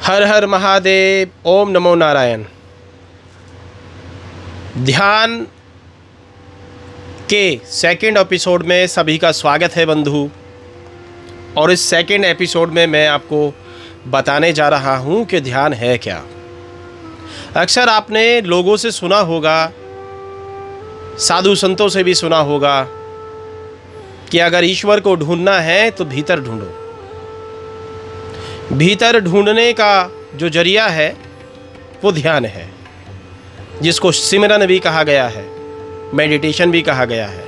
हर हर महादेव, ओम नमो नारायण। ध्यान के second episode में सभी का स्वागत है बंधु। और इस सेकंड एपिसोड में मैं आपको बताने जा रहा हूं कि ध्यान है क्या। अक्सर आपने लोगों से सुना होगा, साधु संतों से भी सुना होगा कि अगर ईश्वर को ढूंढना है तो भीतर ढूंढो। भीतर ढूंढने का जो जरिया है वो ध्यान है, जिसको सिमरन भी कहा गया है, मेडिटेशन भी कहा गया है।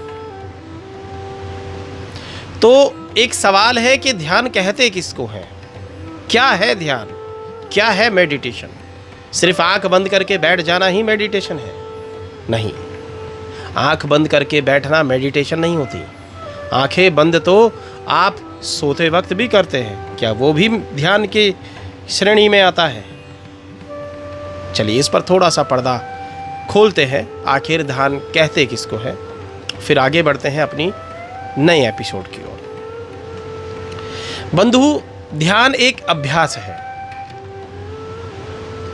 तो एक सवाल है कि ध्यान कहते किसको हैं? क्या है ध्यान? क्या है मेडिटेशन? सिर्फ आंख बंद करके बैठ जाना ही मेडिटेशन है? नहीं, आंख बंद करके बैठना मेडिटेशन नहीं होती। आंखें बंद तो आप सोते वक्त भी करते हैं, क्या वो भी ध्यान की श्रेणी में आता है? चलिए इस पर थोड़ा सा पर्दा खोलते हैं, आखिर ध्यान कहते किसको है, फिर आगे बढ़ते हैं अपनी नए एपिसोड की ओर। बंधु, ध्यान एक अभ्यास है।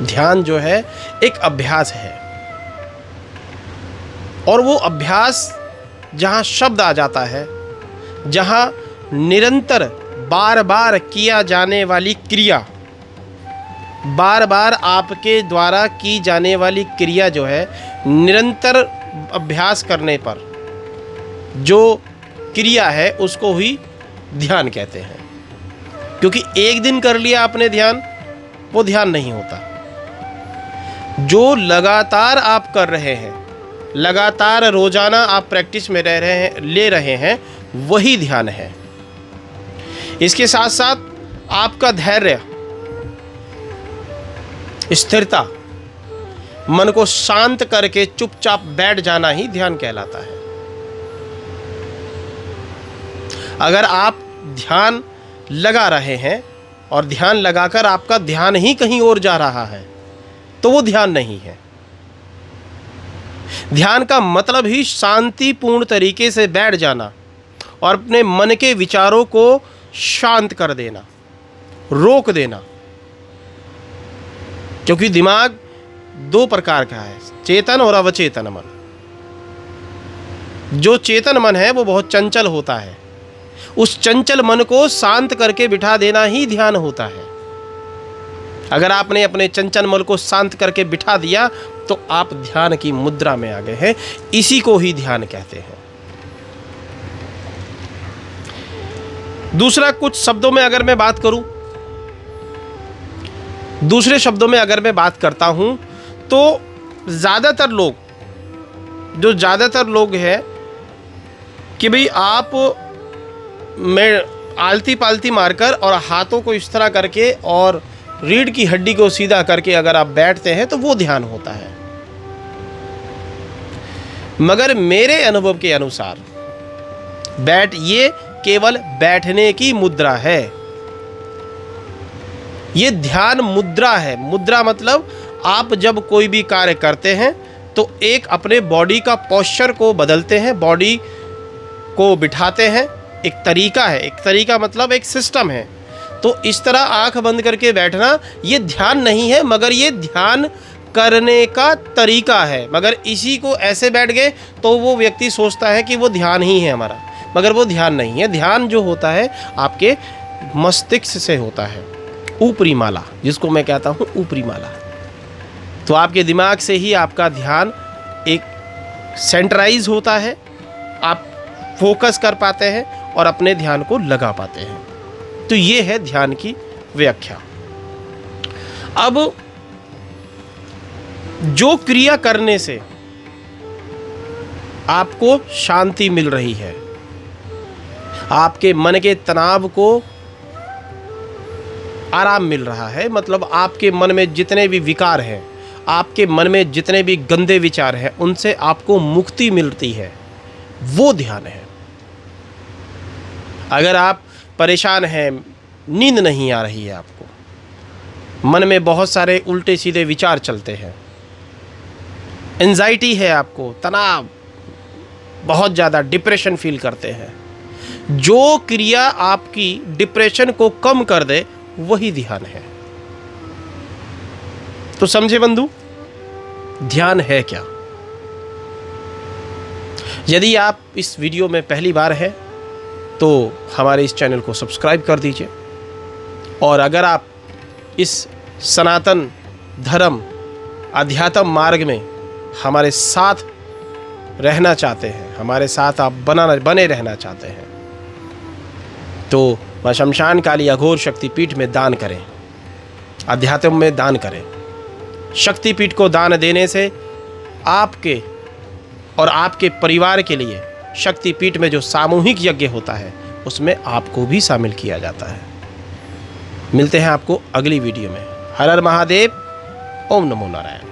ध्यान जो है एक अभ्यास है, और वो अभ्यास जहां शब्द आ जाता है, जहां निरंतर बार बार किया जाने वाली क्रिया, बार बार आपके द्वारा की जाने वाली क्रिया जो है, निरंतर अभ्यास करने पर जो क्रिया है उसको ही ध्यान कहते हैं। क्योंकि एक दिन कर लिया आपने ध्यान, वो ध्यान नहीं होता। जो लगातार आप कर रहे हैं, लगातार रोजाना आप प्रैक्टिस में रह रहे हैं, ले रहे हैं, वही ध्यान है। इसके साथ साथ आपका धैर्य, स्थिरता, मन को शांत करके चुपचाप बैठ जाना ही ध्यान कहलाता है। अगर आप ध्यान लगा रहे हैं और ध्यान लगाकर आपका ध्यान ही कहीं और जा रहा है, तो वो ध्यान नहीं है। ध्यान का मतलब ही शांतिपूर्ण तरीके से बैठ जाना और अपने मन के विचारों को शांत कर देना, रोक देना। क्योंकि दिमाग दो प्रकार का है, चेतन और अवचेतन मन। जो चेतन मन है वो बहुत चंचल होता है। उस चंचल मन को शांत करके बिठा देना ही ध्यान होता है। अगर आपने अपने चंचल मन को शांत करके बिठा दिया तो आप ध्यान की मुद्रा में आ गए हैं। इसी को ही ध्यान कहते हैं। दूसरा, कुछ शब्दों में अगर मैं बात करूं, दूसरे शब्दों में अगर मैं बात करता हूं, तो ज़्यादातर लोग हैं कि भाई आप में आलती पालती मारकर और हाथों को इस तरह करके और रीढ़ की हड्डी को सीधा करके अगर आप बैठते हैं तो वो ध्यान होता है। मगर मेरे अनुभव के अनुसार ये केवल बैठने की मुद्रा है। ये ध्यान मुद्रा है। मुद्रा मतलब आप जब कोई भी कार्य करते हैं तो एक अपने बॉडी का पोस्चर को बदलते हैं, बॉडी को बिठाते हैं। एक तरीका है, एक तरीका मतलब एक सिस्टम है। तो इस तरह आंख बंद करके बैठना ये ध्यान नहीं है, मगर ये ध्यान करने का तरीका है। मगर इसी को ऐसे बैठ गए तो वो व्यक्ति सोचता है कि वो ध्यान ही है हमारा, मगर वो ध्यान नहीं है। ध्यान जो होता है आपके मस्तिष्क से होता है, ऊपरी माला, जिसको मैं कहता हूँ ऊपरी माला। तो आपके दिमाग से ही आपका ध्यान एक सेंट्राइज होता है, आप फोकस कर पाते हैं और अपने ध्यान को लगा पाते हैं। तो ये है ध्यान की व्याख्या। अब जो क्रिया करने से आपको शांति मिल रही है, आपके मन के तनाव को आराम मिल रहा है, मतलब आपके मन में जितने भी विकार हैं, आपके मन में जितने भी गंदे विचार हैं, उनसे आपको मुक्ति मिलती है, वो ध्यान है। अगर आप परेशान हैं, नींद नहीं आ रही है आपको, मन में बहुत सारे उल्टे सीधे विचार चलते हैं, एंजाइटी है आपको, तनाव, बहुत ज़्यादा डिप्रेशन फील करते हैं, जो क्रिया आपकी डिप्रेशन को कम कर दे वही ध्यान है। तो समझे बंधु, ध्यान है क्या? यदि आप इस वीडियो में पहली बार हैं तो हमारे इस चैनल को सब्सक्राइब कर दीजिए, और अगर आप इस सनातन धर्म अध्यात्म मार्ग में हमारे साथ रहना चाहते हैं, हमारे साथ आप बने रहना चाहते हैं, तो मां शमशान काली अघोर शक्तिपीठ में दान करें, अध्यात्म में दान करें। शक्तिपीठ को दान देने से आपके और आपके परिवार के लिए शक्तिपीठ में जो सामूहिक यज्ञ होता है उसमें आपको भी शामिल किया जाता है। मिलते हैं आपको अगली वीडियो में। हर हर महादेव, ओम नमो नारायण।